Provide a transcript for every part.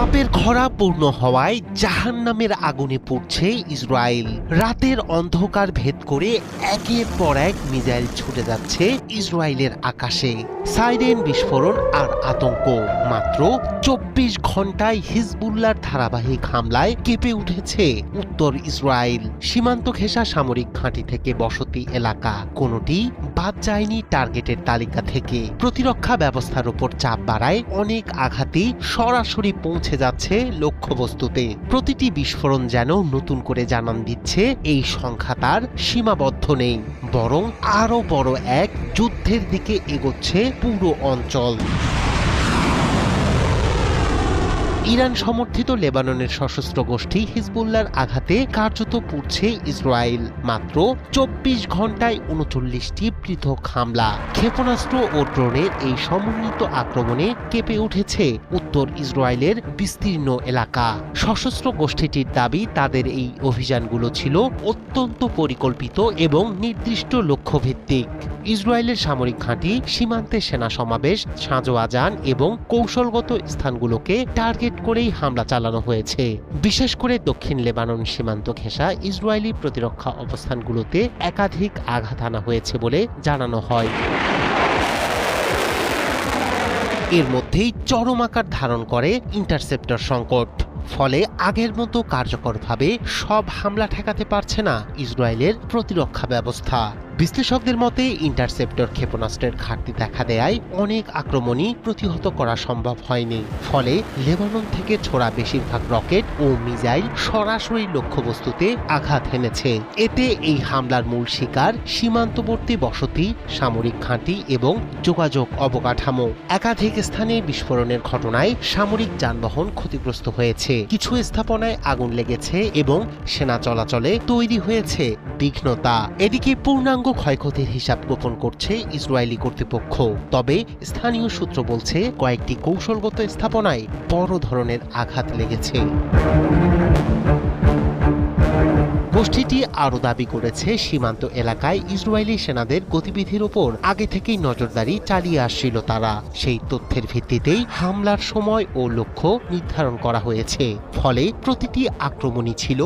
পাপের খরা পূর্ণ হওয়ায় জাহান্নামের আগুনে পুড়ছে ইসরায়েল। রাতের অন্ধকার ভেদ করে একের পর এক মিসাইল ছুটে যাচ্ছে ইসরায়েলের আকাশে। সাইরেন বিস্ফোরণ আর আতঙ্ক। মাত্র ২৪ ঘন্টায় হিজবুল্লাহর ধারাবাহিক হামলায় কেঁপে উঠেছে উত্তর ইসরায়েল। সীমান্ত ঘেঁষা সামরিক ঘাঁটি থেকে বসতি এলাকা, কোনোটি বাদ যায়নি টার্গেটের তালিকা থেকে। প্রতিরক্ষা ব্যবস্থার উপর চাপ বাড়ায় অনেক আঘাতই সরাসরি পৌঁছে যাচ্ছে লক্ষ্যবস্তুতে। প্রতিটি বিস্ফোরণ যেন নতুন করে জানান দিচ্ছে এই সংখ্যা তার সীমাবদ্ধ নেই, বরং আরো বড় এক যুদ্ধের দিকে এগোচ্ছে পুরো অঞ্চল। ইরান সমর্থিত লেবাননের সশস্ত্র গোষ্ঠী হিজবুল্লাহর আঘাতে কার্যত পুড়ছে ইসরায়েল। মাত্র ২৪ ঘন্টায় ৩৯টি পৃথক হামলা, ক্ষেপণাস্ত্র ও ড্রোনের এই সমন্বিত আক্রমণে কেঁপে উঠেছে উত্তর ইসরায়েলের বিস্তীর্ণ এলাকা। সশস্ত্র গোষ্ঠীটির দাবি, তাদের এই অভিযানগুলো ছিল অত্যন্ত পরিকল্পিত এবং নির্দিষ্ট লক্ষ্যভিত্তিক। ইসরায়েলের সামরিক ঘাঁটি, সীমান্তে সেনা সমাবেশ, সাঁজোয়াজান এবং কৌশলগত স্থানগুলোকে টার্গেট করেই হামলা চালানো হয়েছে। বিশেষ করে দক্ষিণ লেবানন সীমান্ত ঘেঁষা ইসরায়েলি প্রতিরক্ষা অবস্থানগুলোতে একাধিক আঘাত আনা হয়েছে বলে জানানো হয়। এর মধ্যেই চরম আকার ধারণ করে ইন্টারসেপ্টর সংকট। ফলে আগের মতো কার্যকরভাবে সব হামলা ঠেকাতে পারছে না ইসরায়েলের প্রতিরক্ষা ব্যবস্থা। বিশ্লেষকদের মতে ইন্টারসেপ্টর ক্ষেপণাস্ত্রের ঘাটতি দেখা দেয় অনেক আক্রমণই প্রতিহত করা সম্ভব হয়নি। ফলে লেবানন থেকে ছোড়া বেশিরভাগ রকেট ও মিসাইল সরাসরি লক্ষ্যবস্তুতে আঘাত হেনেছে। এতে এই হামলার মূল শিকার সীমান্তবর্তী বসতি, সামরিক ঘাঁটি এবং যোগাযোগ অবকাঠামো। একাধিক স্থানে বিস্ফোরণের ঘটনায় সামরিক যানবাহন ক্ষতিগ্রস্ত হয়েছে, কিছু স্থাপনায় আগুন লেগেছে এবং সেনা চলাচলে তৈরি হয়েছে বিঘ্নতা। এদিকে পূর্ণাঙ্গ ক্ষয়ক্ষতির হিসাব গোপন করছে ইসরায়েলি কর্তৃপক্ষ। তবে স্থানীয় সূত্র বলছে কয়েকটি কৌশলগত স্থাপনায় বড় ধরনের আঘাত লেগেছে। গোষ্ঠীটি আরও দাবি করেছে, সীমান্ত এলাকায় ইসরায়েলি সেনাদের গতিবিধির উপর আগে থেকেই নজরদারি চালিয়ে আসছিল তারা। সেই তথ্যের ভিত্তিতেই হামলার সময় ও লক্ষ্য নির্ধারণ করা হয়েছে। ফলে প্রতিটি আক্রমণই ছিল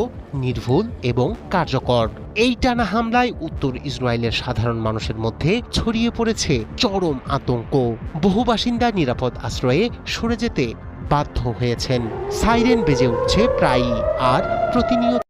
নির্ভুল এবং কার্যকর। এই টানা হামলায় উত্তর ইসরায়েলের সাধারণ মানুষের মধ্যে ছড়িয়ে পড়েছে চরম আতঙ্ক। বহু বাসিন্দা নিরাপদ আশ্রয়ে সরে যেতে বাধ্য হয়েছেন। সাইরেন বেজে উঠছে প্রায়ই, আর প্রতিনিয়ত